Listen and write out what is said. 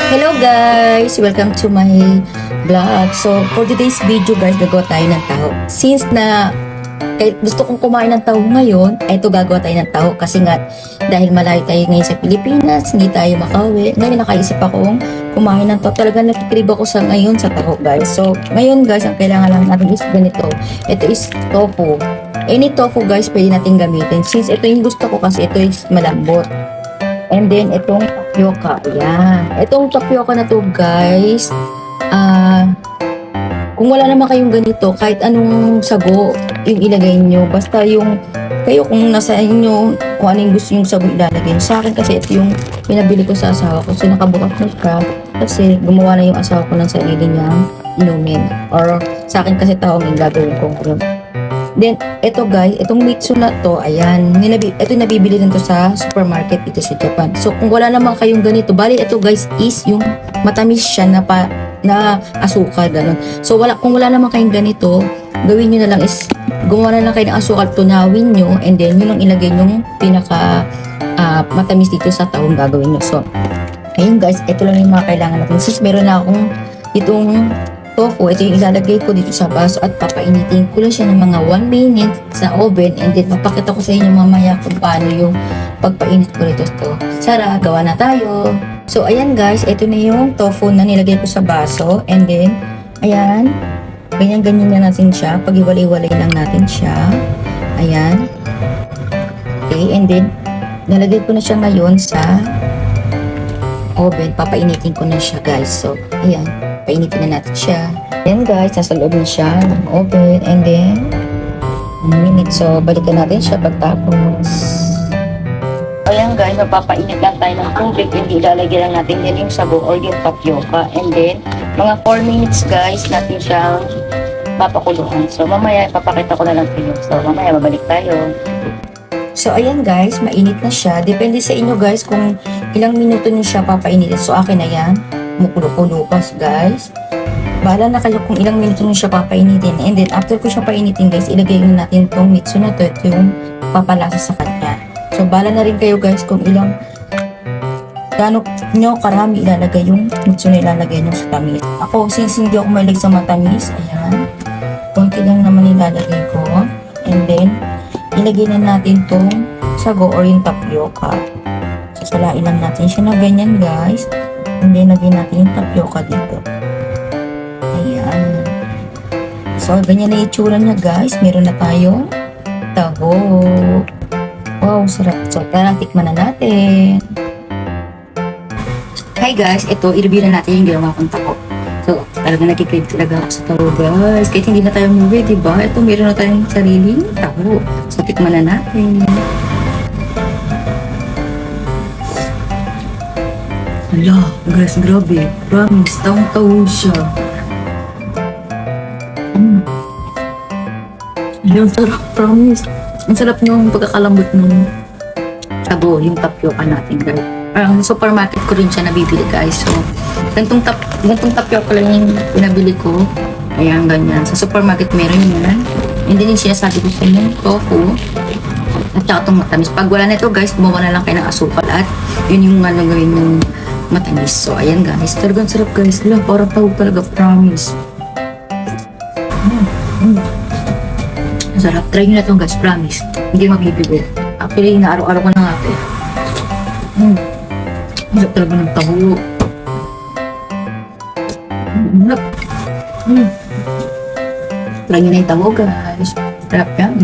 Hello guys! Welcome to my vlog. So, for today's video guys, gagawa tayo ng taho. Since na gusto kong kumain ng taho ngayon, ay ito gagawa tayo ng taho. Kasi nga, dahil malayo tayo ngayon sa Pilipinas, hindi tayo makauwi. Ngayon nakaisip akong kumain ng taho. Talagang nakikrib ako sa ngayon sa taho guys. So, ngayon guys, ang kailangan lang natin is ganito. Ito is tofu. Any tofu guys, pwede natin gamitin. Since ito yung gusto ko kasi ito is malambot. And then, itong tapioca. Ayan. Itong tapioca na to, guys. Kung wala naman kayong ganito, kahit anong sago yung ilagay nyo. Basta yung, kayo kung nasa inyo, kung anong gusto yung sago ilalagay nyo. Sa akin kasi ito yung pinabili ko sa asawa ko. So, nakabukas na siya. Kasi gumawa na yung asawa ko ng sarili niyang inumin. Or sa akin kasi taong yung gagawin ko ngayon. Then, ito guys, itong mitsu na to, ayan, ito nabibili din to sa supermarket dito sa Japan. So, kung wala naman kayong ganito, bali ito guys is yung matamis siya na asukal, ganun. So, kung wala naman kayong ganito, gawin nyo na lang is, gumawa na lang kayo ng asukal, tunawin nyo, and then yun ang ilagay yung pinaka matamis dito sa taong gagawin nyo. So, ayun guys, ito lang yung mga kailangan natin. Since meron na akong itong tofu, ito yung ilalagay ko dito sa baso at papainitin ko lang siya ng mga 1 minute sa oven, and then papakita ko sa inyo mamaya kung paano yung pagpainit ko nito. Sara, gawa na tayo. So ayan guys, ito na yung tofu na nilagay ko sa baso, and then ayan, ganyan-ganyan na natin siya, pag-iwalay-walay lang natin siya. Ayan. Okay, and then nalagay ko na siya ngayon sa oven, papainitin ko na siya guys. So ayan, painitin na natin siya. Then guys, nasa loob na siya ng oven, and then 1 minute. So balikan natin siya pagtapos. Ayan guys, mapapainit lang tayo ng tubig, and ilalagay lang natin yan yung sago or yung tapioca, and then mga 4 minutes guys natin siyang papakuluan. So mamaya ipapakita ko na lang sa inyo. So mamaya babalik tayo. So ayan guys, mainit na siya. Depende sa inyo guys kung ilang minuto niyo siya papainitin. So akin na yan, mukulo-kulo pa guys. Bahala na kayo kung ilang minuto niyo siya papainitin. And then after ko siya painitin guys, ilagay na natin tong mitsu na to. Ito yung papalasa sa kanya. So bahala na rin kayo guys kung ilang gaano nyo karami ilalagay yung mitsu na ilalagay nyo sa tamis. Ako, since hindi ako mahilig sa matamis, ayan, konti lang naman ilalagay ko. And then ilagay na natin tong sago or yung tapioca. Sasalain lang natin siya na ganyan guys. And then lagyan natin yung tapioca dito. Ayan. So ganyan na yung itsura niya guys. Meron na tayong taho. Wow, sarap. So tara, tikman na natin. Hi guys, ito i-review na natin yung ginawa kong taho. So, talagang nakikrave talaga ako sa taho guys. Kahit hindi na tayo movie, diba? Ito, meron na tayong sariling taho. So, tikman na natin. Hala, guys, grabe. Promise, taong-taho siya. Ang sarap, promise. Ang sarap ng pagkakalambot ng taho, yung tapioca natin guys. Parang supermarket ko rin siya nabibili guys. So, gantong tapioca lang yung pinabili ko. Ayan, ganyan. Sa supermarket meron yan. Hindi din sinasabi ko sa inyo, tofu. At saka itong matamis. Pag wala na ito guys, gumawa na lang kayo ng asukal. At yun yung gawin yung matamis. So, ayan guys. Talagang sarap guys. Lang, parang tawag talaga. Promise. Sarap. Try nyo na ito guys. Promise. Hindi mabibigo. Actually, na araw-araw ko na nga ito. Sarap talaga ng taho. Try nyo na yung taho guys. Sarap yan.